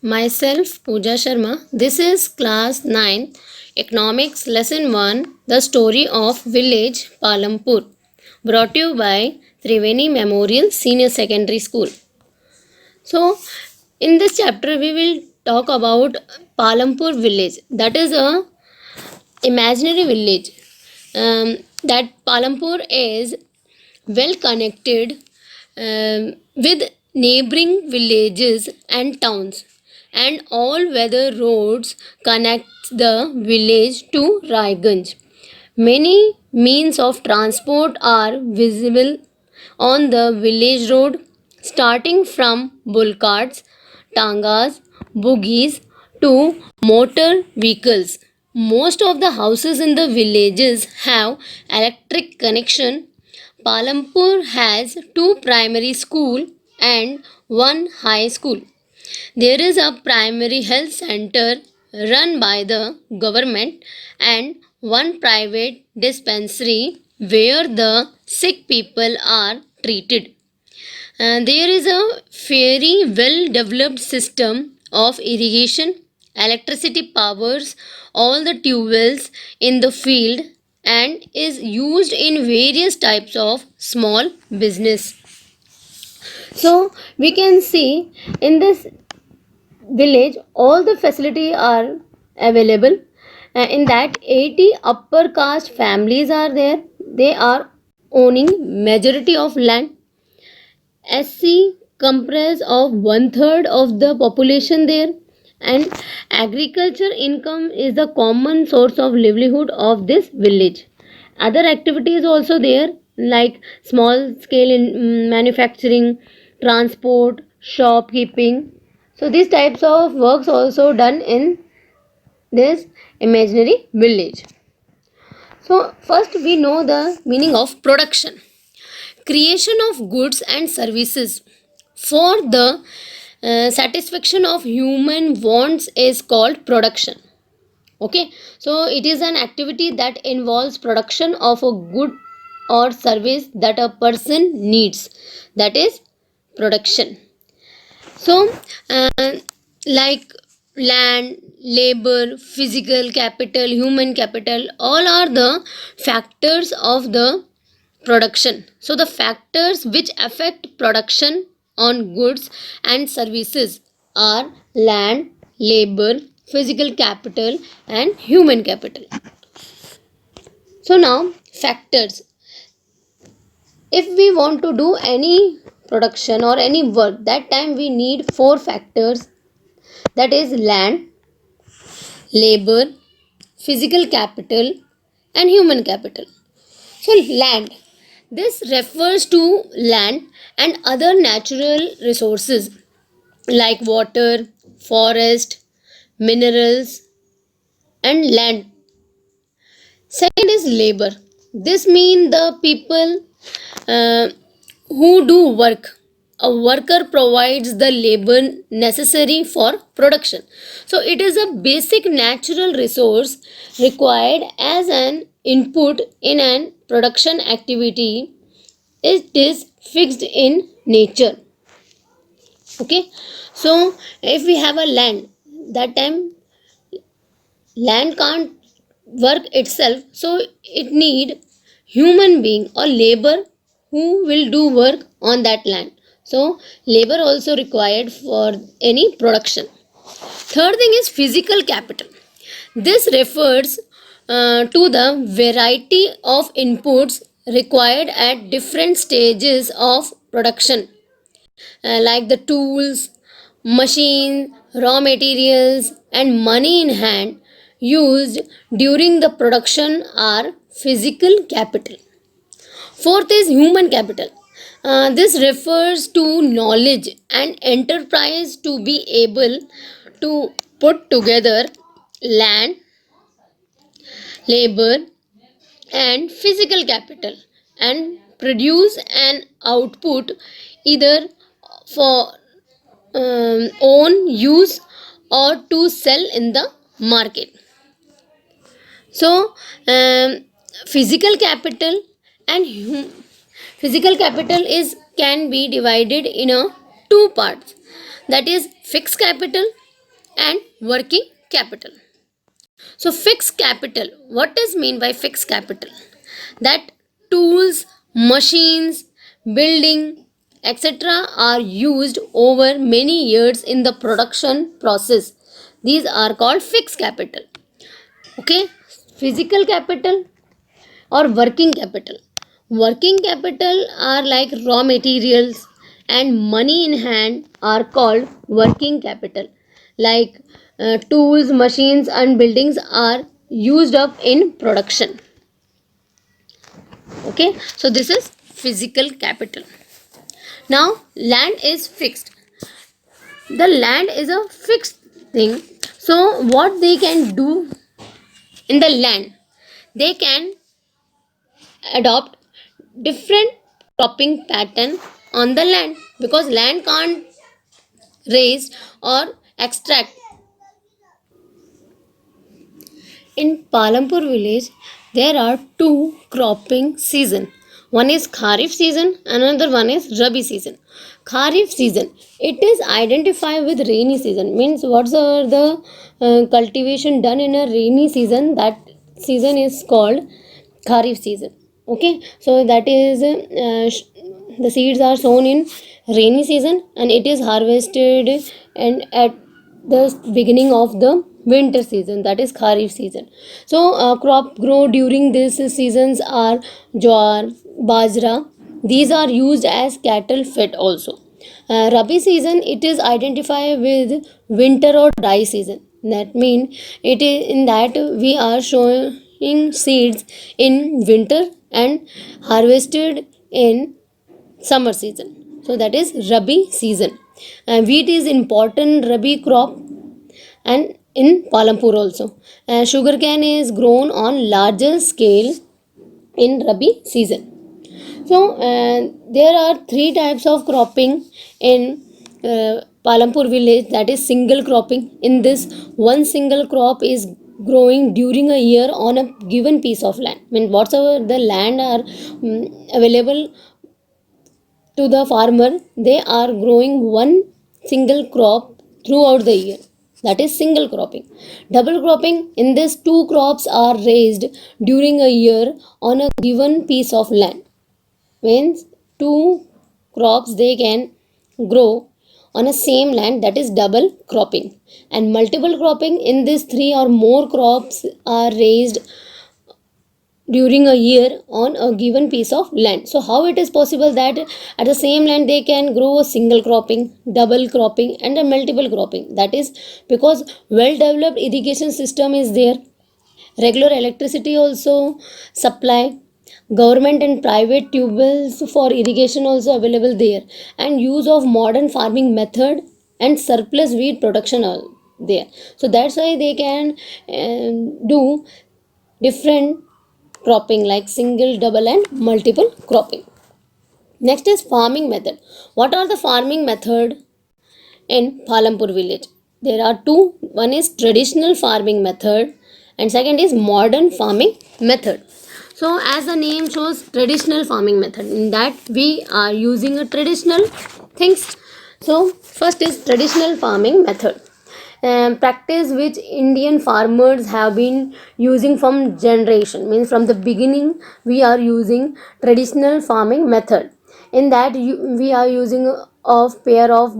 Myself, Pooja Sharma. This is Class 9, Economics Lesson 1, The Story of Village Palampur, brought to you by Triveni Memorial Senior Secondary School. So, in this chapter, we will talk about Palampur village. That is a imaginary village. That Palampur is well connected with neighboring villages and towns, and all weather roads connect the village to Raiganj. Many means of transport are visible on the village road, starting from bull carts, tangas, buggies to motor vehicles. Most of the houses in the villages have electric connection. Palampur has two primary school and one high school. There is a primary health center run by the government and one private dispensary where the sick people are treated. There is a very well developed system of irrigation. Electricity powers all the tube wells in the field and is used in various types of small business. So we can see in this village all the facility are available. In that 80 upper caste families are there. They are owning majority of land. SC comprise of one third of the population there, and agriculture income is the common source of livelihood of this village. Other activities also there, like small scale in manufacturing, transport, shopkeeping. So these types of works also done in this imaginary village. So first we know the meaning of production. Creation of goods and services for the satisfaction of human wants is called production. Okay, so it is an activity that involves production of a good or service that a person needs. That is production. So, like land, labor, physical capital, human capital, all are the factors of the production. So, the factors which affect production on goods and services are land, labor, physical capital, and human capital. So, now factors. If we want to do any production or any work, that time we need four factors, that is land, labor, physical capital, and human capital. So, land. This refers to land and other natural resources like water, forest, minerals, and land. Second is labor. This means the people uh, who do work. A worker provides the labor necessary for production. So it is a basic natural resource required as an input in an production activity. It is fixed in nature. Okay, so if we have a land, that time land can't work itself, so it need human being or labor who will do work on that land. So labor also required for any production. Third thing is physical capital. This refers to the variety of inputs required at different stages of production, like the tools, machines, raw materials, and money in hand used during the production are physical capital. Fourth is human capital. This refers to knowledge and enterprise to be able to put together land, labor, and physical capital and produce an output either for own use or to sell in the market. So physical capital and physical capital is can be divided in a two parts, that is fixed capital and working capital. So fixed capital, what is mean by fixed capital? That tools, machines, building, etc. are used over many years in the production process. These are called fixed capital. Okay, physical capital or working capital. Working capital are like raw materials and money in hand are called working capital. Like tools, machines, and buildings are used up in production. Okay, so this is physical capital. Now, land is fixed. The land is a fixed thing. So, what they can do in the land? They can adopt different cropping pattern on the land because land can't raise or extract. In Palampur village, there are two cropping season. One is Kharif season, another one is Rabi season. Kharif season, it is identified with rainy season. Means what's the cultivation done in a rainy season? That season is called Kharif season. Okay, so that is the seeds are sown in rainy season and it is harvested and at the beginning of the winter season, that is Kharif season. So crop grow during these seasons are jowar, bajra. These are used as cattle fed also. Rabi season, it is identified with winter or dry season. That mean it is in that we are showing seeds in winter and harvested in summer season. So that is Rabi season. Wheat is important Rabi crop and in Palampur also. Sugarcane is grown on larger scale in Rabi season. So there are three types of cropping in Palampur village, that is single cropping. In this, one single crop is growing during a year on a given piece of land. I mean whatsoever the land are available to the farmer, they are growing one single crop throughout the year. That is single cropping. Double cropping, in this two crops are raised during a year on a given piece of land. Means two crops they can grow on a same land, that is double cropping. And multiple cropping, in this three or more crops are raised during a year on a given piece of land. So how it is possible that at the same land they can grow a single cropping, double cropping and a multiple cropping? That is because well developed irrigation system is there, regular electricity also supply, government and private tube wells for irrigation also available there, and use of modern farming method and surplus wheat production are there. So that's why they can do different cropping like single, double and multiple cropping. Next is farming method. What are the farming method in Palampur village? There are two. One is traditional farming method and second is modern farming method. So as the name shows, traditional farming method, in that we are using a traditional things. So first is traditional farming method. Practice which Indian farmers have been using from generation, means from the beginning we are using traditional farming method. In that we are using of pair of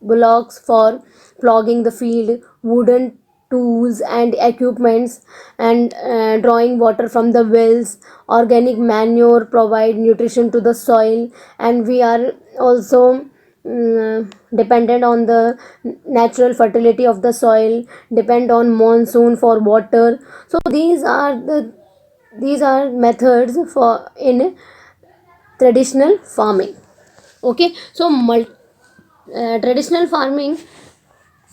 bullocks for ploughing the field, wooden tools and equipments, and drawing water from the wells. Organic manure provide nutrition to the soil, and we are also dependent on the natural fertility of the soil, depend on monsoon for water. So these are methods for in traditional farming. Okay, so traditional farming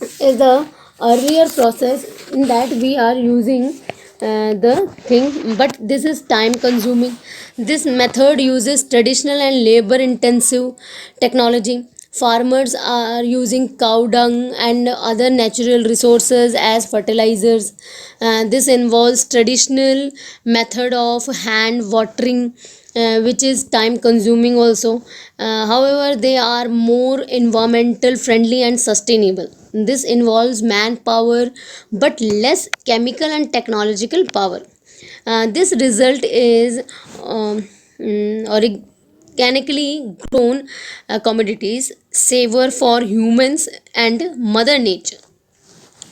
is the earlier process in that we are using the thing, but this is time consuming. This method uses traditional and labor intensive technology. Farmers are using cow dung and other natural resources as fertilizers. This involves traditional method of hand watering, which is time consuming also. However, they are more environmental friendly and sustainable. This involves manpower but less chemical and technological power. This result is organically grown commodities safer for humans and mother nature.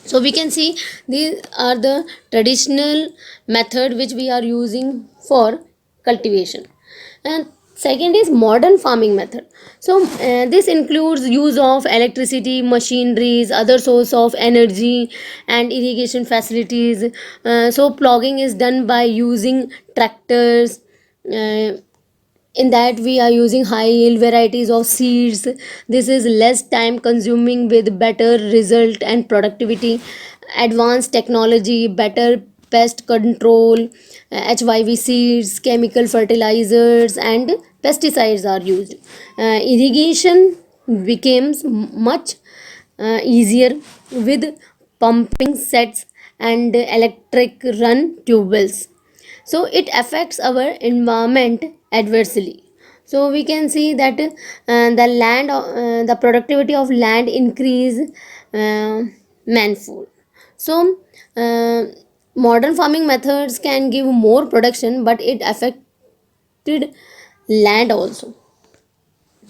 So we can see these are the traditional method which we are using for cultivation. And second is modern farming method. So this includes use of electricity, machineries, other source of energy and irrigation facilities. So ploughing is done by using tractors. In that we are using high yield varieties of seeds. This is less time consuming with better result and productivity. Advanced technology, better pest control, hyv seeds, chemical fertilizers and pesticides are used. Irrigation becomes much easier with pumping sets and electric run tube wells. So it affects our environment adversely. So we can see that the productivity of land increase manifold. So uh, modern farming methods can give more production, but it affected land also.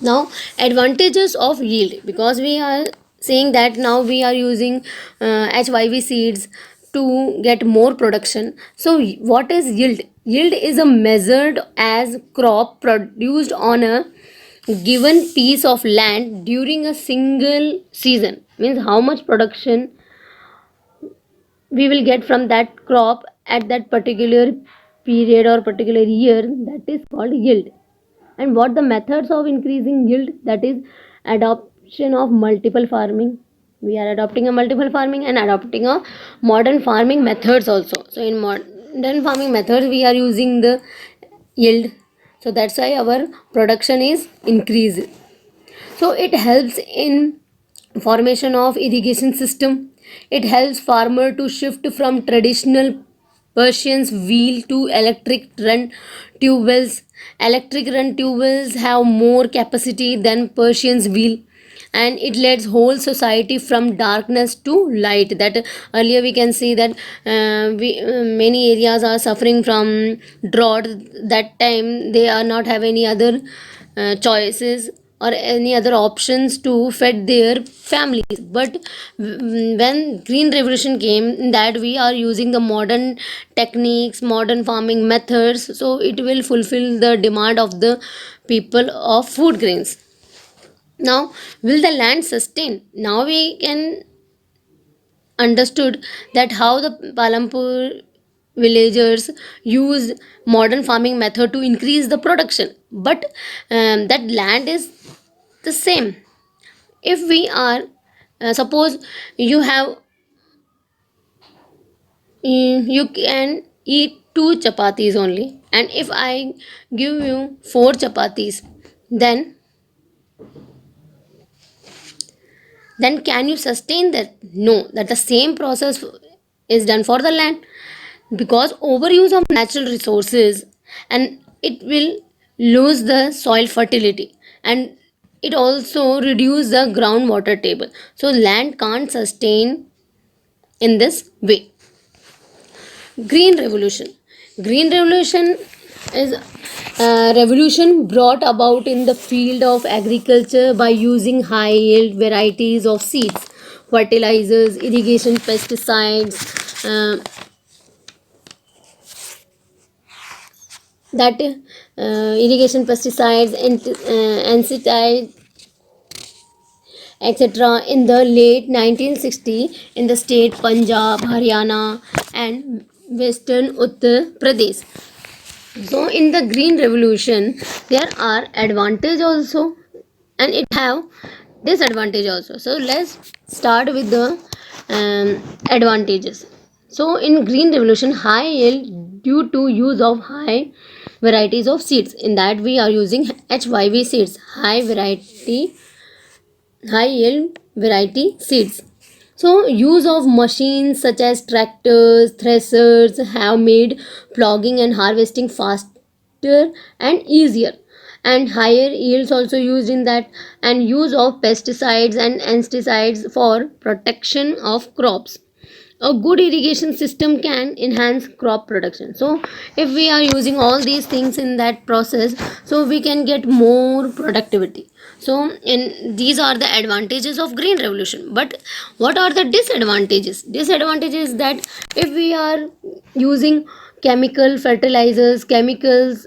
Now advantages of yield, because we are saying that now we are using hyv seeds to get more production. So what is yield? Yield is a measured as crop produced on a given piece of land during a single season. Means how much production we will get from that crop at that particular period or particular year, that is called yield. And what the methods of increasing yield, that is adoption of multiple farming. We are adopting a multiple farming and adopting a modern farming methods also. So in modern farming methods we are using the yield, so that's why our production is increased. So it helps in formation of irrigation system. It helps farmer to shift from traditional Persian's wheel to electric run tube wells. Electric run tube wells have more capacity than Persian's wheel, and it leads whole society from darkness to light. That earlier we can see that many areas are suffering from drought. That time they are not have any other choices or any other options to feed their families. But when green revolution came, that we are using the modern techniques, modern farming methods, so it will fulfill the demand of the people of food grains. Now will the land sustain? Now we can understood that how the Palampur villagers use modern farming method to increase the production, but that land is the same. If we are suppose you have you can eat two chapatis only, and if I give you four chapatis, then can you sustain that? No, that the same process is done for the land, because overuse of natural resources, and it will lose the soil fertility, and it also reduce the groundwater table, so land can't sustain in this way. Green revolution. Green revolution is a revolution brought about in the field of agriculture by using high yield varieties of seeds, fertilizers, irrigation, pesticides, that irrigation pesticides and insecticides, etc. in the late 1960 in the state Punjab, Haryana and western Uttar Pradesh. So in the green revolution there are advantage also, and it have disadvantage also. So let's start with the advantages. So in green revolution, high yield due to use of high varieties of seeds. In that we are using hyv seeds, high variety high yield variety seeds. So, use of machines such as tractors, threshers have made ploughing and harvesting faster and easier. And higher yields also used in that, and use of pesticides and insecticides for protection of crops. A good irrigation system can enhance crop production. So if we are using all these things in that process, so we can get more productivity. So in these are the advantages of green revolution. But what are the disadvantages? That if we are using chemical fertilizers, chemicals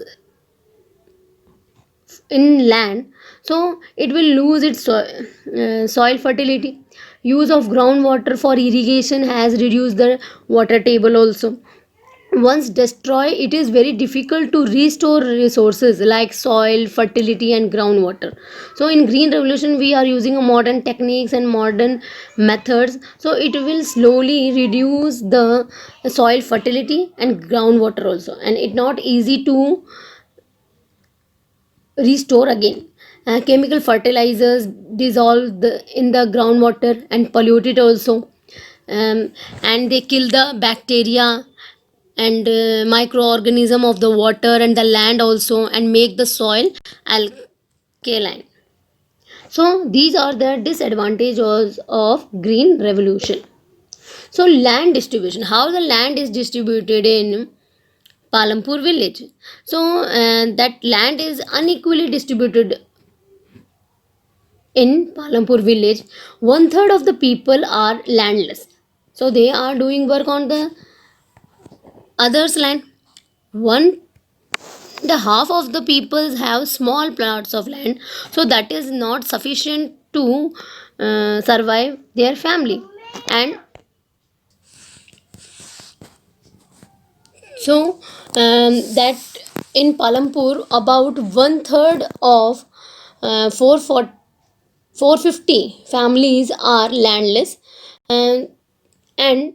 in land, so it will lose its soil fertility. Use of groundwater for irrigation has reduced the water table also. Once destroyed, it is very difficult to restore resources like soil fertility and groundwater. So in green revolution we are using a modern techniques and modern methods, so it will slowly reduce the soil fertility and groundwater also, and it not easy to restore again. Chemical fertilizers dissolve in the groundwater and pollute it also, and they kill the bacteria and microorganism of the water and the land also, and make the soil alkaline. So these are the disadvantages of green revolution. So land distribution, how the land is distributed in Palampur village. So that land is unequally distributed in Palampur village. One third of the people are landless. So they are doing work on the others' land. One the half of the people have small plots of land, so that is not sufficient to survive their family. And so that in Palampur about one third of 450 families are landless, and and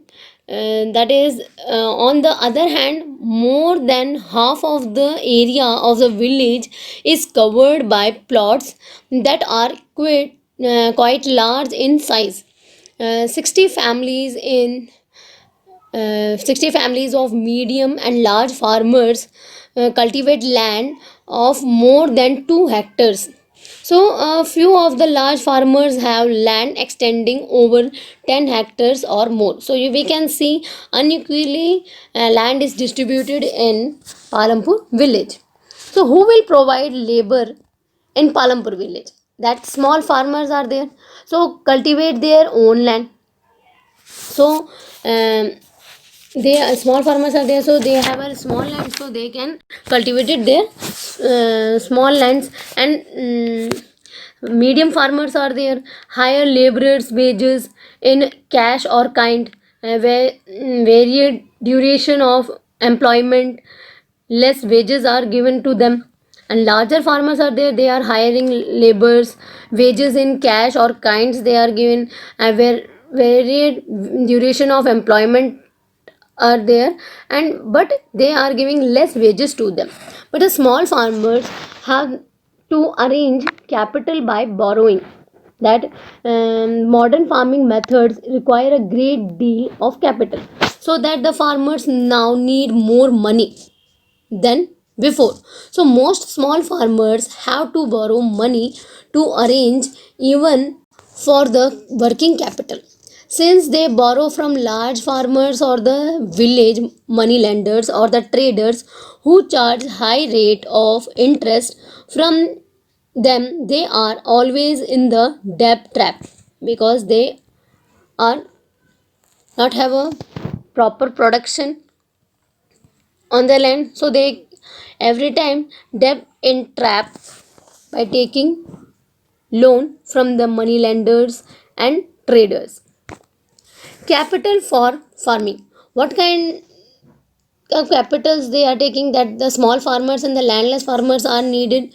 that is on the other hand, more than half of the area of the village is covered by plots that are quite large in size. 60 families in 60 families of medium and large farmers cultivate land of more than 2 hectares. So a few of the large farmers have land extending over 10 hectares or more. So we can see unequally land is distributed in Palampur village. So who will provide labor in Palampur village? That small farmers are there. So cultivate their own land. So um, they are small farmers are there, so they have a small land, so they can cultivate it their small lands. And medium farmers are there, higher laborers wages in cash or kind, where varied duration of employment, less wages are given to them. And larger farmers are there, they are hiring laborers, wages in cash or kinds they are given, where varied duration of employment are there, and but they are giving less wages to them. But the small farmers have to arrange capital by borrowing. That modern farming methods require a great deal of capital, so that the farmers now need more money than before. So most small farmers have to borrow money to arrange even for the working capital. Since they borrow from large farmers or the village money lenders or the traders who charge high rate of interest from them, they are always in the debt trap, because they are not have a proper production on the land, so they every time debt in trap by taking loan from the money lenders and traders. Capital for farming, what kind of capitals they are taking? That the small farmers and the landless farmers are needed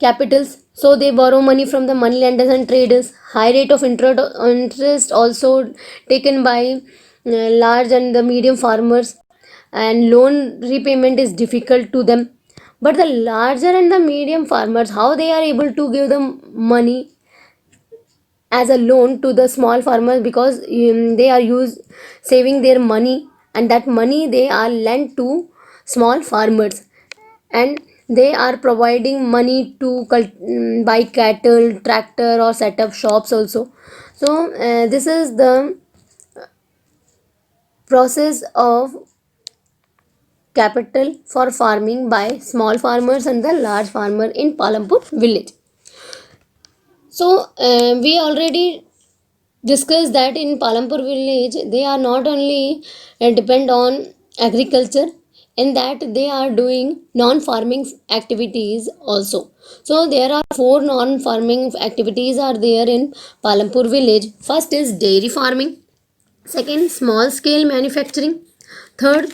capitals, so they borrow money from the money lenders and traders. High rate of interest also taken by large and the medium farmers, and loan repayment is difficult to them. But the larger and the medium farmers, how they are able to give them money? as a loan to the small farmers, because they are saving their money, and that money they are lent to small farmers, and they are providing money to buy cattle, tractor, or set up shops also. So this is the process of capital for farming by small farmers and the large farmer in Palampur village. So we already discussed that in Palampur village they are not only depend on agriculture, in that they are doing non-farming activities also. So there are four non-farming activities are there in Palampur village. First is dairy farming, second small scale manufacturing, third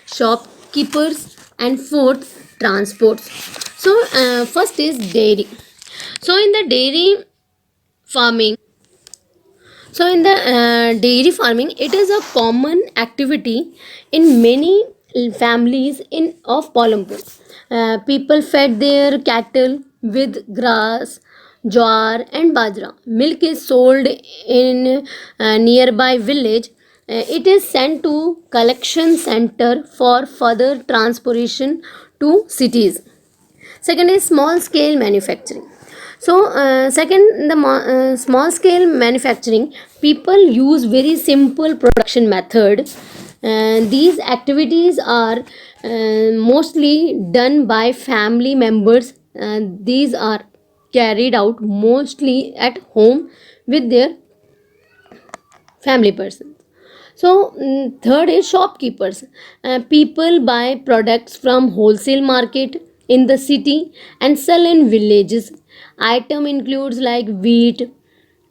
shopkeepers, and fourth transports. So first is dairy. So in the dairy farming, in the dairy farming, it is a common activity in many families in of Palampur. People fed their cattle with grass, jowar, and bajra. Milk is sold in nearby village. It is sent to collection center for further transportation to cities. Second is small scale manufacturing. So second, the small scale manufacturing, people use very simple production method, and these activities are mostly done by family members, and these are carried out mostly at home with their family persons. So third is shopkeepers. People buy products from wholesale market in the city and sell in villages. Item includes like wheat,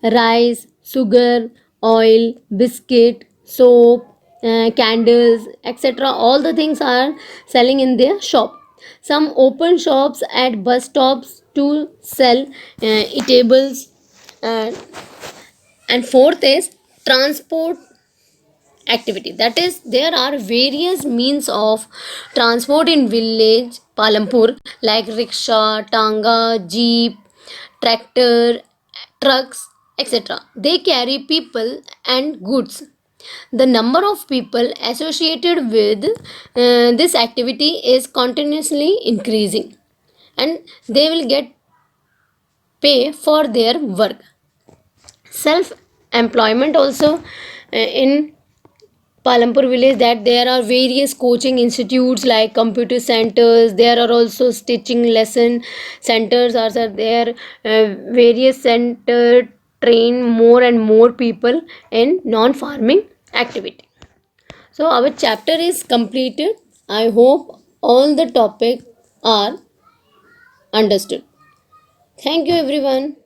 rice, sugar, oil, biscuit, soap, candles, etc. All the things are selling in their shop. Some open shops at bus stops to sell eatables. Uh, and fourth is transport activity, that is there are various means of transport in village Palampur, like rickshaw, tanga, jeep, tractor, trucks, etc. They carry people and goods. The number of people associated with this activity is continuously increasing, and they will get pay for their work. Self employment also in Palampur village, that there are various coaching institutes like computer centers. There are also stitching lesson centers are there. Various center train more and more people in non-farming activity. So our chapter is completed. I hope all the topic are understood. Thank you everyone.